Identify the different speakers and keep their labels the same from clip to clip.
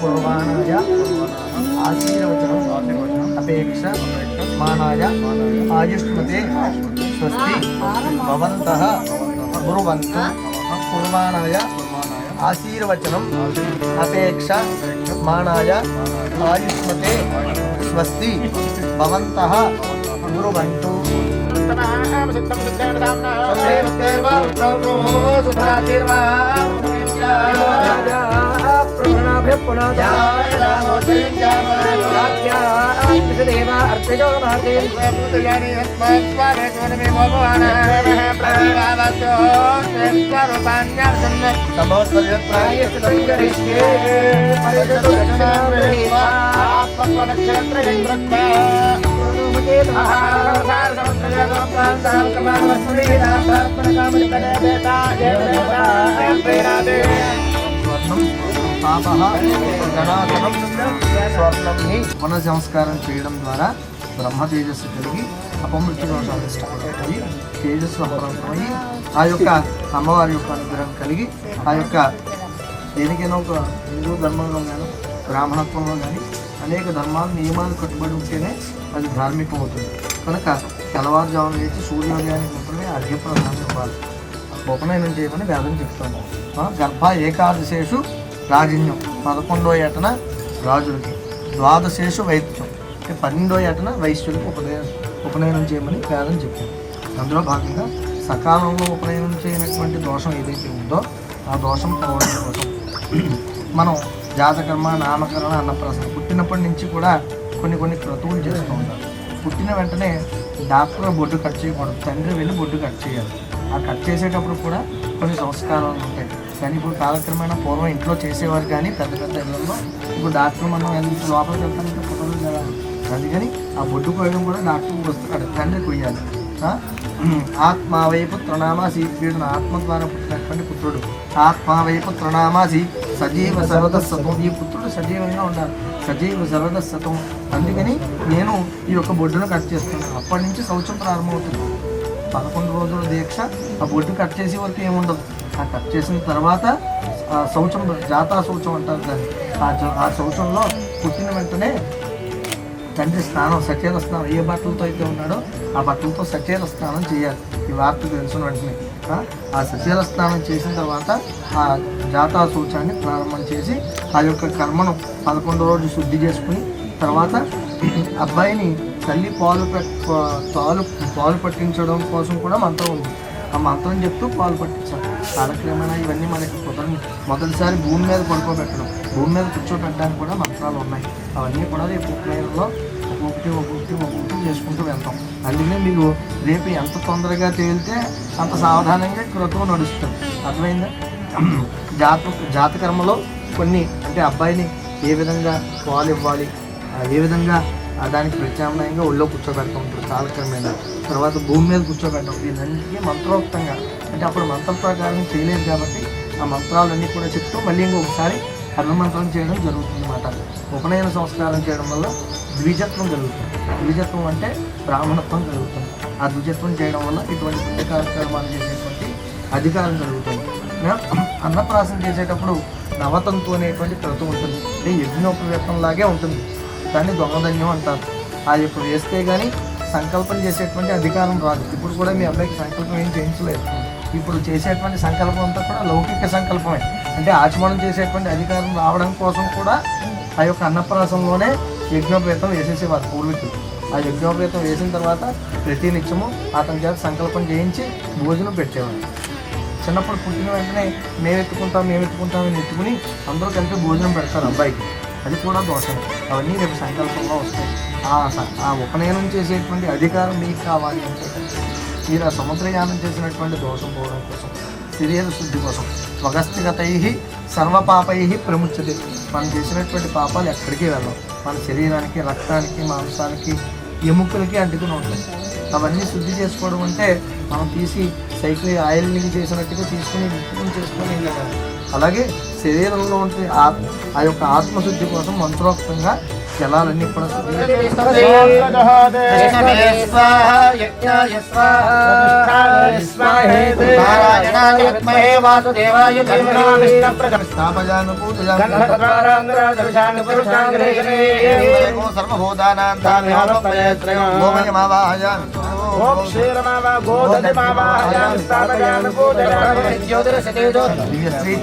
Speaker 1: पूर्वाणाय आशीर्वचनम् अपेक्ष मानाय आयुष्मते स्वस्ति भवन्तः ब्रुवन्तु पूर्वाणाय आशीर्वचनम् अपेक्ष मानाय आयुष्मते स्वस्ति भवन्तः ब्रुवन्तु వన సంస్కారం చేయడం ద్వారా బ్రహ్మ తేజస్సు కలిగి అపమృత్యు దోషాలు ఇష్టపడిపోయి తేజస్సు అపరంతమై ఆ యొక్క అమ్మవారి యొక్క అనుగ్రహం కలిగి ఆ యొక్క దేనికైనా ఒక హిందూ ధర్మంలో కానీ బ్రాహ్మణత్వంలో కానీ అనేక ధర్మాలు నియమాలు కట్టుబడి ఉంటేనే అది ధార్మికం అవుతుంది. కనుక తెల్లవారుజామున లేచి సూర్యోదయానికి మాత్రమే అర్ఘ్యప్రదానం ఇవ్వాలి. ఉపనయనం చేయమని వేదం చెప్తాను. గర్భ ఏకాదశేషు రాజన్యం 11వ ఏటన రాజులకి, ద్వాదశేషు వైద్యం 12వ ఏటన వైశ్యులకు ఉపనయనం చేయమని వేదం చెప్తాను. అందులో భాగంగా సకాలంలో ఉపనయనం చేయనటువంటి దోషం ఏదైతే ఉందో ఆ దోషం పోవడం కోసం మనం జాతకర్మ, నామకరణ, అన్నప్రాసన పుట్టినప్పటి నుంచి కూడా కొన్ని క్రతువులు చేస్తూ ఉంటారు. పుట్టిన వెంటనే డాక్టర్ బొడ్డు కట్ చేయకూడదు, తండ్రి వెళ్ళి బొడ్డు కట్ చేయాలి. ఆ కట్ చేసేటప్పుడు కూడా కొన్ని సంస్కారాలు ఉంటాయి. కానీ ఇప్పుడు కాలక్రమేణా పూర్వం ఇంట్లో చేసేవారు, కానీ పెద్ద ఇళ్ళల్లో ఇప్పుడు డాక్టర్ మనం ఎందుకు లోపలికి వెళ్తానంటే కుదరదు కదా. అందుకని ఆ బొడ్డు కోయడం కూడా డాక్టర్ వస్తాడు, తండ్రి కొయ్యాలి. ఆత్మావై పుత్రనామాసి, వీడు ఆత్మ ద్వారా పుట్టినటువంటి పుత్రుడు. ఆత్మావై పుత్రనామాసి సజీవ సర్వదస్సతం, ఈ పుత్రుడు సజీవంగా ఉండాలి, సజీవ సర్వదస్సతం. అందుకని నేను ఈ యొక్క బొడ్డును కట్ చేస్తున్నాను. అప్పటి నుంచి శౌచం ప్రారంభమవుతుంది. 11 రోజుల దీక్ష. ఆ బొడ్డు కట్ చేసే వరకు ఏముండదు. ఆ కట్ చేసిన తర్వాత శౌచం, జాతా శౌచం అంటారు దాన్ని. ఆ శౌచంలో పుట్టిన వెంటనే తండ్రి స్నానం, సచేల స్నానం, ఏ బట్టలతో అయితే ఉన్నాడో ఆ బట్టలతో సచేల స్నానం చేయాలి. ఈ వార్త తెలిసిన వెంటనే ఆ సచేల స్నానం చేసిన తర్వాత ఆ జాతా శౌచాన్ని ప్రారంభం చేసి ఆ యొక్క కర్మను 11వ రోజు శుద్ధి చేసుకుని తర్వాత అబ్బాయిని తల్లి పాలు పట్టించడం కోసం కూడా మంత్రం ఉంది. ఆ మంత్రం చెప్తూ పాలు పట్టించాలి. కాలక్రమేణా ఇవన్నీ మనకి కుదరని. మొదటిసారి భూమి మీద పడుకోబెట్టడం, భూమి మీద కూర్చోబెట్టడానికి కూడా మంత్రాలు ఉన్నాయి. అవన్నీ కూడా రేపు ఉపనయనంలో ఒక్కొక్కటి చేసుకుంటూ వెళ్తాం. అందుకనే మీకు రేపు ఎంత తొందరగా తేలితే అంత సావధానంగా క్రతువు నడుస్తుంది. అర్థమైందా? జాతకర్మలో కొన్ని అంటే అబ్బాయిని ఏ విధంగా పాలు ఇవ్వాలి, ఏ విధంగా దానికి ప్రత్యామ్నాయంగా ఒళ్ళో కూర్చోబెడతాం ఇప్పుడు కాలక్రమేణా. తర్వాత భూమి మీద కూర్చోబెట్టడం, వీళ్ళన్నింటికీ మంత్రోక్తంగా, అంటే అప్పుడు మంత్ర ప్రకారం చేయలేదు కాబట్టి ఆ మంత్రాలన్నీ కూడా చెప్తూ మళ్ళీ ఇంకొకసారి కర్మమంత్రం చేయడం జరుగుతుంది అన్నమాట. ఉపనయన సంస్కారం చేయడం వల్ల ద్విజత్వం జరుగుతుంది. ద్విజత్వం అంటే బ్రాహ్మణత్వం జరుగుతుంది. ఆ ద్విజత్వం చేయడం వల్ల ఇటువంటి పుణ్య కార్యక్రమాలు చేసేటువంటి అధికారం జరుగుతుంది. అన్నప్రాసన చేసేటప్పుడు నవతంతు అనేటువంటి క్రతువు ఉంటుంది. అంటే యజ్ఞోపవేతంలాగే ఉంటుంది. దాన్ని దొంగధన్యం అంటారు. ఆ యొక్క వేస్తే కానీ సంకల్పం చేసేటువంటి అధికారం రాదు. ఇప్పుడు కూడా మీ అబ్బాయికి సంకల్పం ఏం చేయించలేదు. ఇప్పుడు చేసేటువంటి సంకల్పం అంతా కూడా లౌకిక సంకల్పమే. అంటే ఆచమనం చేసేటువంటి అధికారం రావడం కోసం కూడా ఆ యొక్క అన్నప్రాసంలోనే యజ్ఞోపేతం వేసేసేవారు పూర్వీకులు. ఆ యజ్ఞోపేతం వేసిన తర్వాత ప్రతి నిత్యము అతని చేత సంకల్పం చేయించి భోజనం పెట్టేవారు. చిన్నప్పుడు పుట్టిన వెంటనే మేము ఎత్తుకుంటామని ఎత్తుకుని అందరూ కలిపి భోజనం పెడతారు అబ్బాయికి. అది కూడా దోషం. అవన్నీ రేపు సంకల్పంలో వస్తాయి. ఆ ఉపనయనం చేసేటువంటి అధికారం మీకు కావాలి అంటే మీరు ఆ సముద్రయానం చేసినటువంటి దోషం పోవడం కోసం, శరీర శుద్ధి కోసం స్వగస్తిగతై సర్వపాపై ప్రముచ్యతే. మనం చేసినటువంటి పాపాలు ఎక్కడికి వెళ్ళం. మన శరీరానికి, రక్తానికి, మాంసానికి, ఎముకలకి అంటుకుని ఉంటాయి. అవన్నీ శుద్ధి చేసుకోవడం అంటే మనం తీసి సైకిల్ ఆయిల్ని చేసినట్టుగా తీసుకుని నిత్యం చేసుకొని వెళ్ళాలి. అలాగే శరీరంలో ఉంటే ఆ యొక్క ఆత్మశుద్ధి కోసం మంత్రోక్తంగా జలాలన్నీ కూడా శుద్ధి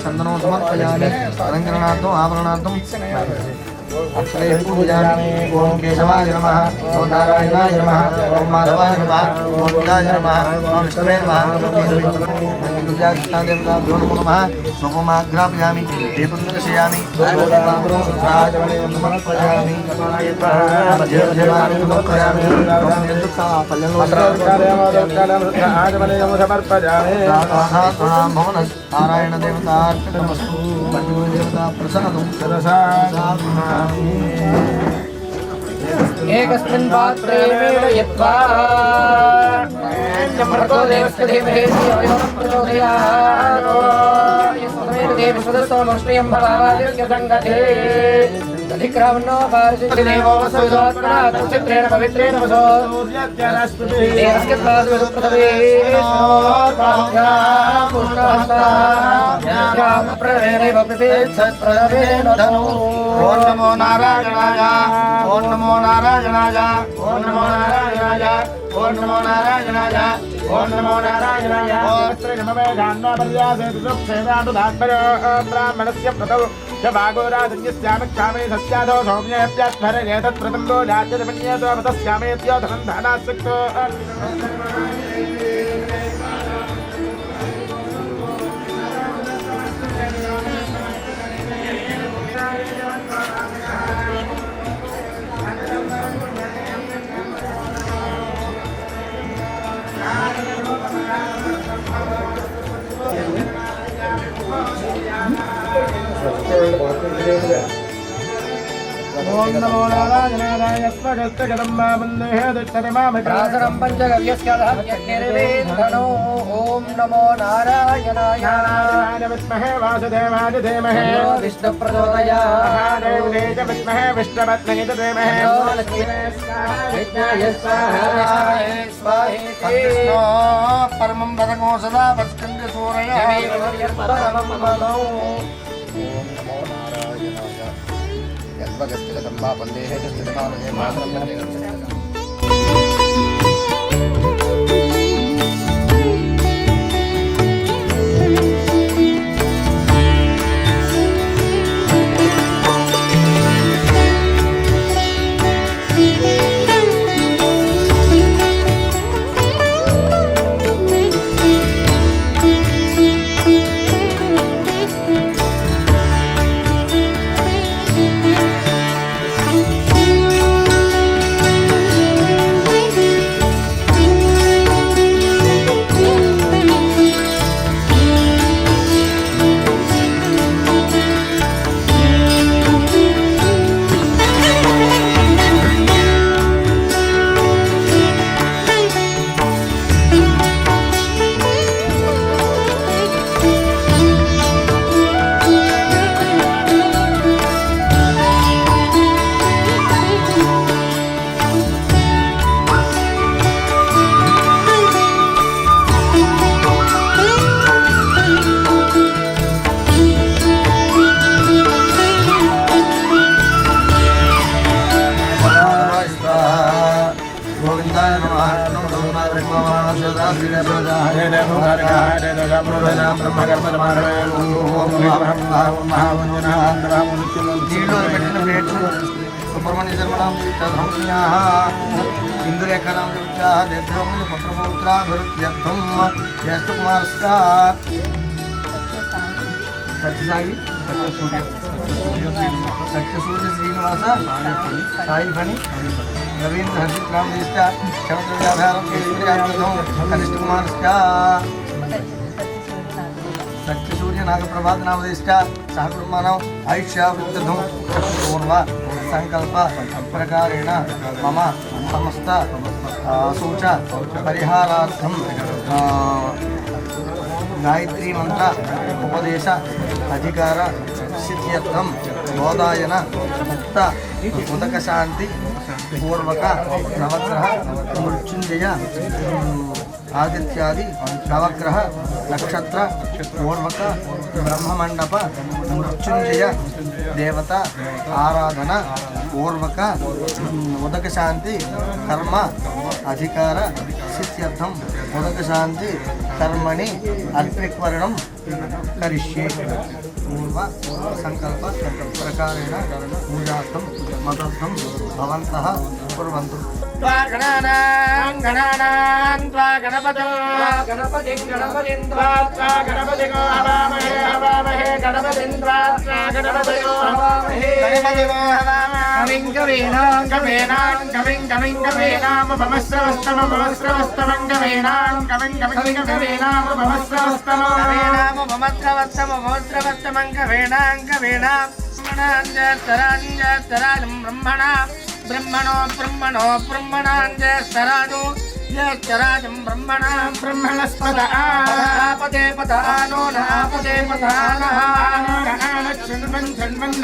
Speaker 1: చందనం సమర్పయామి. అలంకరణార్థం ఆభరణార్థం అక్షరే పూజయామి. ఓం కేశవాయ నమః, ఓం నారాయణాయ నమః, ఓం మాధవాయ నమః, ఓం బుద్ధాయ నమః, ఓం విష్ణువే నమః. దేవతాభ్యో నమో నమః. శుభమాఘ్రాపయామి, దీపం దర్శయామి, నారాయణ దేవతార్పణమస్తు. దేవతా ప్రసాదం
Speaker 2: एकस्मिन् पात्रे मेलयित्वा भर्गो देवस्य धीमहि धियो यो प्रचोदयात्। यस्मेन देवि सुदस्सोमश्रियं भवादित्य संगते अधिक्रामन्नो भारसिदेवो वसुदोत्पनात् चित्रेण पवित्रेण वसो देवस्य पादविदुपदवे पुष्टहस्ता प्रवेणैव प्रवेच्छत्प्रवेण धनु।
Speaker 1: ఓం నమో నారాయణాయ, ఓం నమో నారాయణాయ, ఓం నమో నారాయణాయ, ఓం నమో నారాయణాయ, ఓం నమో నారాయణాయ.
Speaker 3: బ్రాహ్మణస్య ప్రతౌ భాగోరాజన్యస్యామి సస్యాదో సౌమ్యేత్వరేతత్ప్రతంలో రాజ్యమన్యేతస్యామేత్యోధనం ధానాసక్తో ఓం నమో నారాయణాయ స్వగస్తగదమ్మా వందేహ దుష్టరమామిత్రాసరం
Speaker 2: పంచగవ్యస్య ధాన్యనిర్వేదనో. ఓం నమో నారాయణాయ
Speaker 3: విద్మహే వాసుదేవాయ ధీమహి
Speaker 2: విష్ణు ప్రచోదయాత్.
Speaker 3: దేవదేవ విద్మహే విష్ణుపత్నై ధీమహి
Speaker 1: పరమం పదకో సదా పస్కంద సూరయ. యద్వగస్తిగతంబా వందేహ దుష్టరమామిత్రాసరం సుబ్రహ్మణ్య శర్మణం ధర్మజ్ఞా ఇందురేఖనం దేభ్యం పుత్రపౌత్రాభివృద్ధ్యర్థం జ్యేష్ఠ కుమారస్కా సత్యసాయి సత్యసూర్య శ్రీనివాస సాయి ఫణి రవీంద్ర హర్షిత్ రామదీష్ట క్షమత్రవ్యాధారం కనిష్ఠ కుమారస్కా సత్యసూర్య నాగప్రభాత్ నామదిష్ట సహకుర్మానం ఆయుష్యావృద్ధం పూర్వ సంకల్ప ప్రకారేణ మమ సమస్త శౌచ పరిహారార్థం గాయత్రీ మంత్ర ఉపదేశ అధికార సిద్ధ్యర్థం గోదాయన ముక్త ఉదక శాంతి పూర్వక నవగ్రహ మృత్యుంజయ ఆదిత్యాది నవగ్రహ నక్షత్ర పూర్వక బ్రహ్మమండప మృత్యుంజయ దేవత ఆరాధన పూర్వక ఉదక శాంతి కర్మ అధికార సిద్ధ్యర్థం ఉదక శాంతి కర్మణి అర్పిక్వరణం కరిష్యే పూర్వ సంకల్ప ప్రకారేణ పూజార్థం మదర్థం భవంతః కుర్వంతు.
Speaker 2: బ్రహ్మణో బ్రహ్మణో బ్రహ్మణాంజరాజు జ్యేష్ఠరాజం బ్రహ్మణ బ్రహ్మణస్పద ఆపదే పదానో నాపదే పదానో శృణ్వన్ శృణ్వన్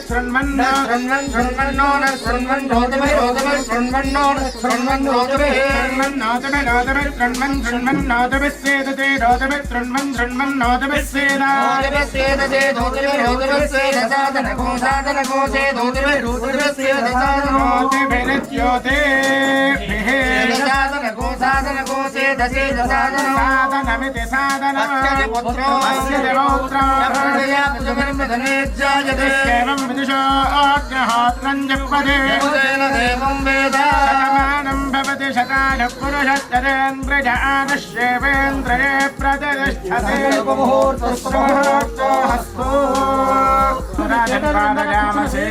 Speaker 2: శృణ్వన్ శృణ్వన్ శృణ్వన్నో శృణ్వన్ రోదమే రోదమే శృణ్వన్నో శృణ్వన్ రోదమే శృణ్వన్ నాదమే నాదమే శృణ్వన్ శృణ్వన్ నాదమే సేదతే రోదమే శృణ్వన్ శృణ్వన్ నాదమే సేదా రోదమే సేదతే రోదమే రోదమే సేద సాధన గోసే రోదమే రోదమే సేద సాధన గోతే భేనత్యోతే సాధన గోసే దశే సాధనమితి సాధన పుత్రో పుత్రం విదుషో అగ్రహోత్రం జపదే దేవం వేద శతమానం భవతి శతాన పురుషేంద్రజానశ్యేవేంద్రయే ప్రతిష్టతే ముహూర్తో హస్తో రాజపాదయామసే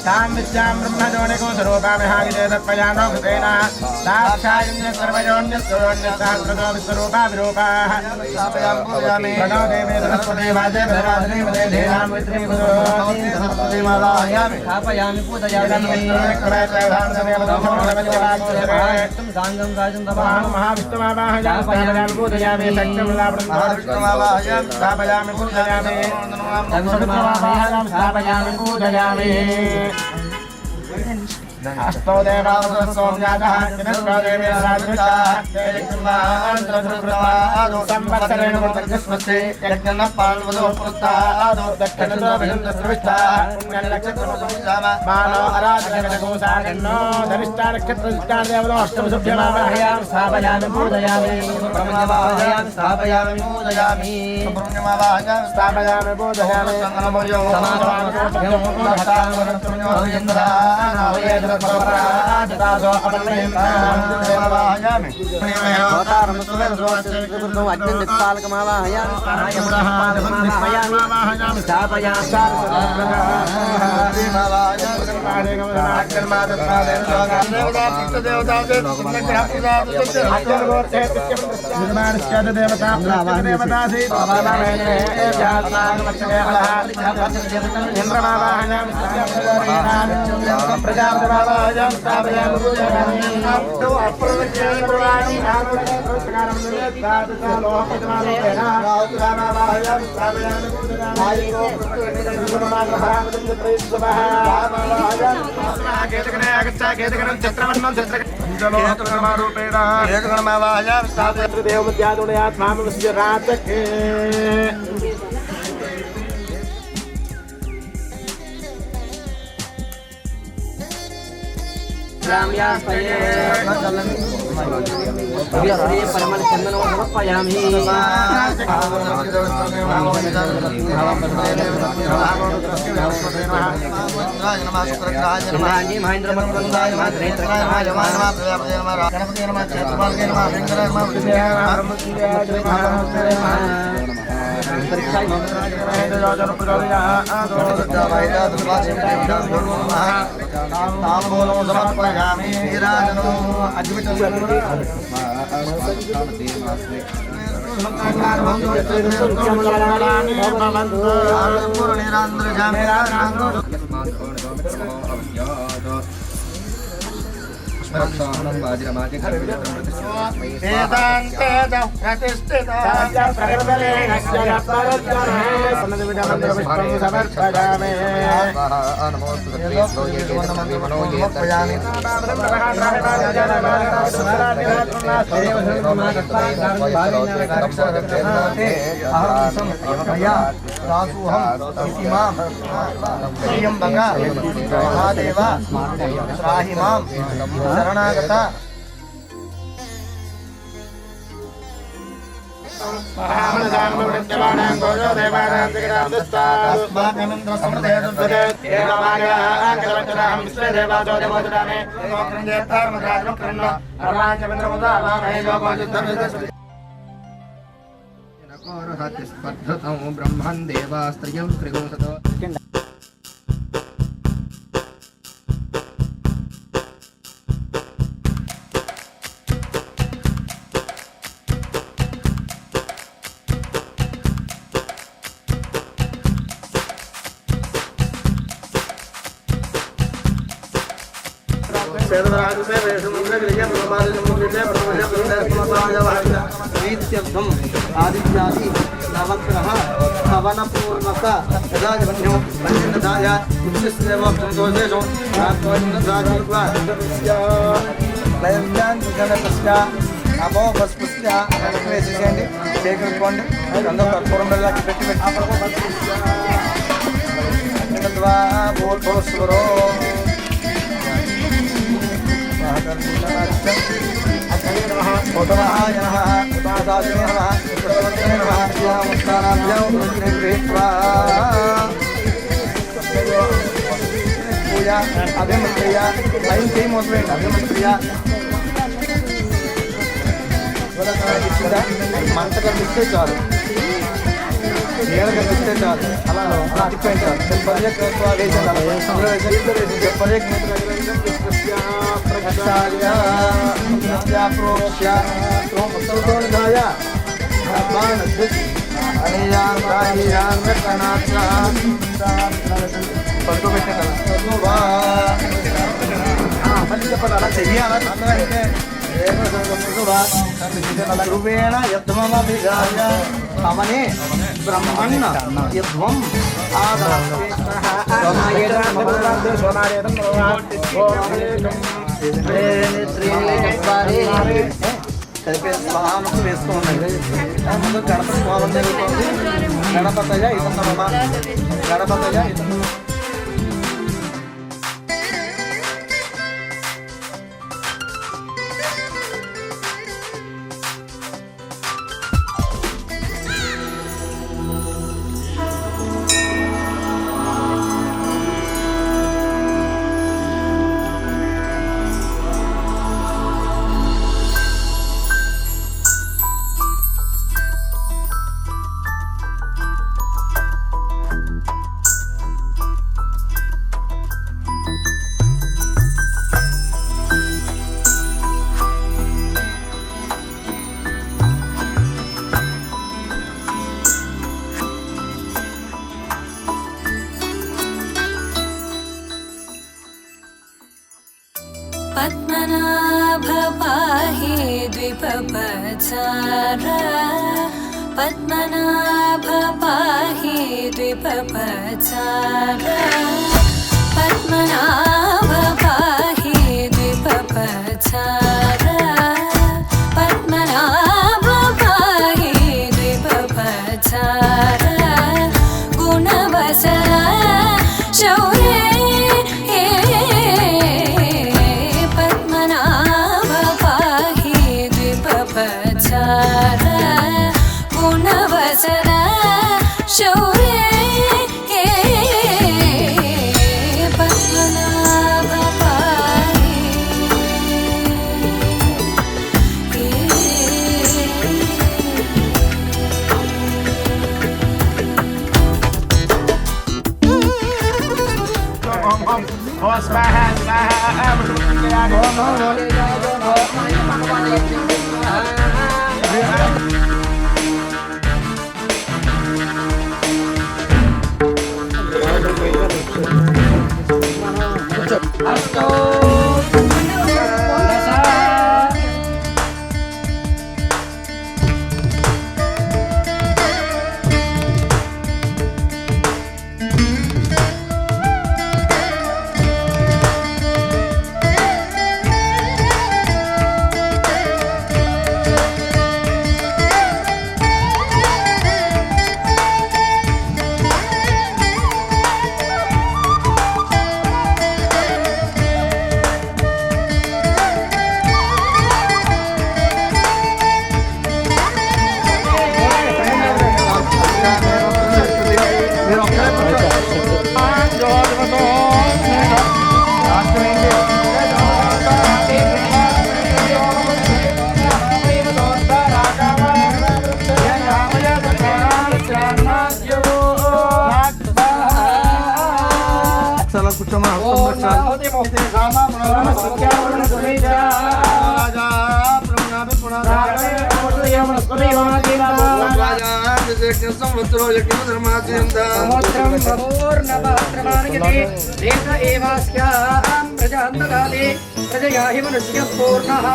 Speaker 2: तां विद्यां ब्रह्मजोनिको स्वरूपामिहागिते तत्पयानो कृतेन साक्षायन्य सर्वयोन्यस्तोन्यस्ताकृतो विश्वरूपा विरूपाः प्रणो देवे सरस्वती वाजे भद्राधने वदे धेनां वित्रीं सरस्वतीमालायामि स्थापयामि पूजयामि साङ्गं काजं तवाहं महाविष्णुमावाहयामि पूजयामि शक्तिं लाभं स्थापयामि पूजयामि स्थापयामि पूजयामि अस्तो देवासोम्यादः चिदस्को देवे राजविष्टाः संवत्सरेण वर्तकस्मस्ते यज्ञः पार्वतो पुरस्तादो दक्षिणतो विष्णुस्रविष्टाः पुण्यनक्षत्रमसंजाम मानो अराजकनकोसागन्नो धनिष्ठा नक्षत्रविष्टादेवतो अष्टमसुभ्यमावाहयामि स्थापयामि पूजयामि ब्रह्मवाहयामि स्थापयामि पूजयामि ब्रह्मवाहयामि स्थापयामि पूजयामि समानमयो समानमयो तासो अपनयन्तामवाहयामि
Speaker 4: परमल चंदन समर्पयामि महेंद्र
Speaker 1: శరణాగత
Speaker 2: ब्रह्मन् देवास्त्रियं त्रिगुंसतो
Speaker 1: ఆదిత్యాది నవగ్రహ భవనపూర్వక యథాజన్యో పంచదాయ వేసేసేయండి సేకరించుకోండి అందరూ కర్పూరం బెల్లాకి పెట్టి పూజ అభిమత్రియ పైన చేయి మోసపోయింది అభిమత్రియ మంట కనిపిస్తే చాలు నీడ కనిపిస్తే చాలు అలా అలా అడిపోయింది పడుకోబెట్టాలి అలా చెయ్యాలా అయితే ధ్రువేణ యద్మమభిగాయ అవనే బ్రహ్మణ యద్వం కలిపే స్వాహానికి వేస్తూ ఉండండి ముందు గణపతి స్వామి జరుగుతుంది గణపతయ ఇతన్నమ గణపతయ ఇతన్నమ
Speaker 5: पद्मनाभ पाहि द्विपपचार पद्मनाभ पाहि द्विपपचार पद्मनाभ पाहि द्विपपचार पद्मनाभ पाहि द्विपपचार गुणवसर शौर्ये पद्मनाभ पाहि द्विपपचार गुणवसर शौर्ये पद्मनाभ पाहि
Speaker 3: स्वाहा स्वाहा
Speaker 1: చాలా కూర్చోమా
Speaker 4: प्रजया हि मनुष्यः पूर्णः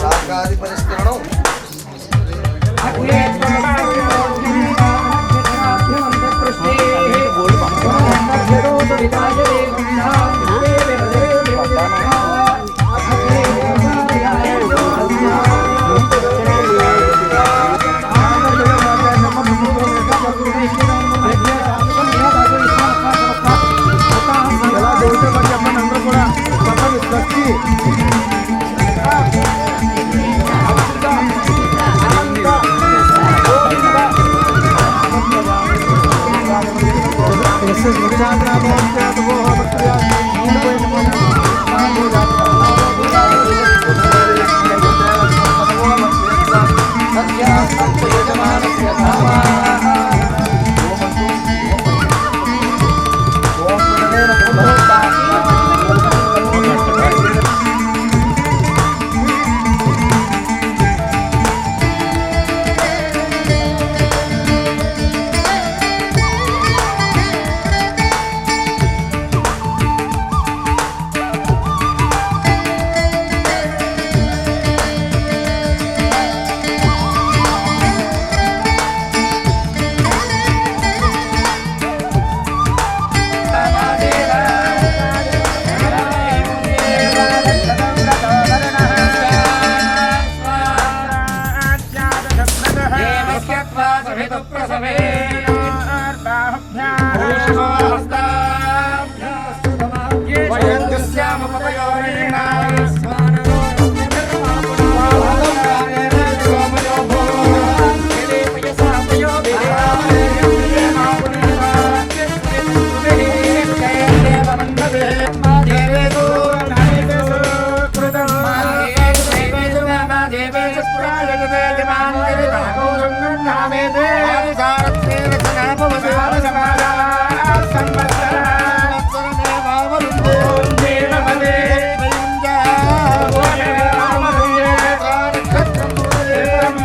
Speaker 1: రాగాది పరిష్కరణం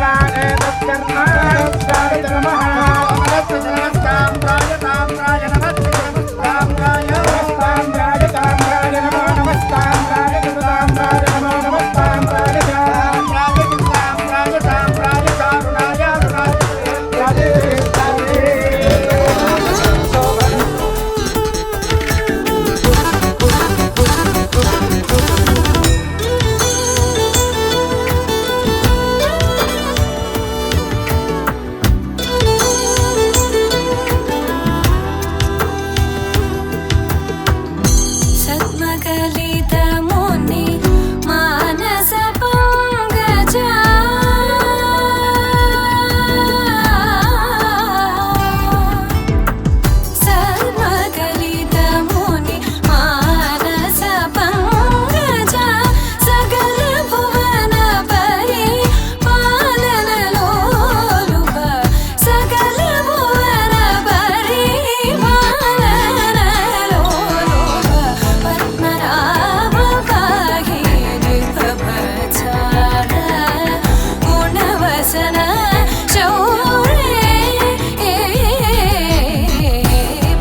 Speaker 3: Bye.
Speaker 5: सिंहासन शौर्ये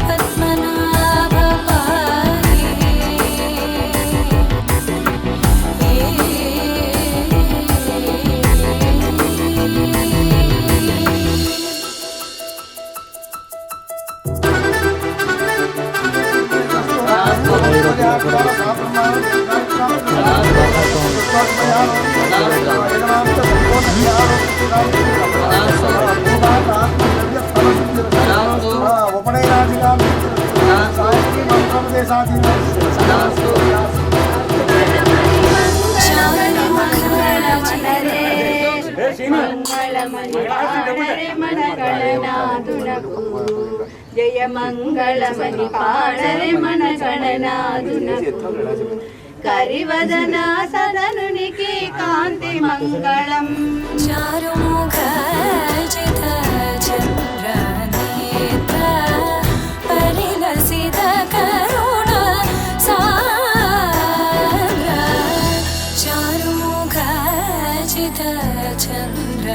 Speaker 5: पद्मनाभ
Speaker 6: జయ మంగళమని పాడరే మన గణనాథునకు కరివదన సదనునికి కాంతి మంగళం
Speaker 5: चारुमुख जित चन्द्र नेत्र परिलसित करुण सान्द्र चारुमुख जित चन्द्र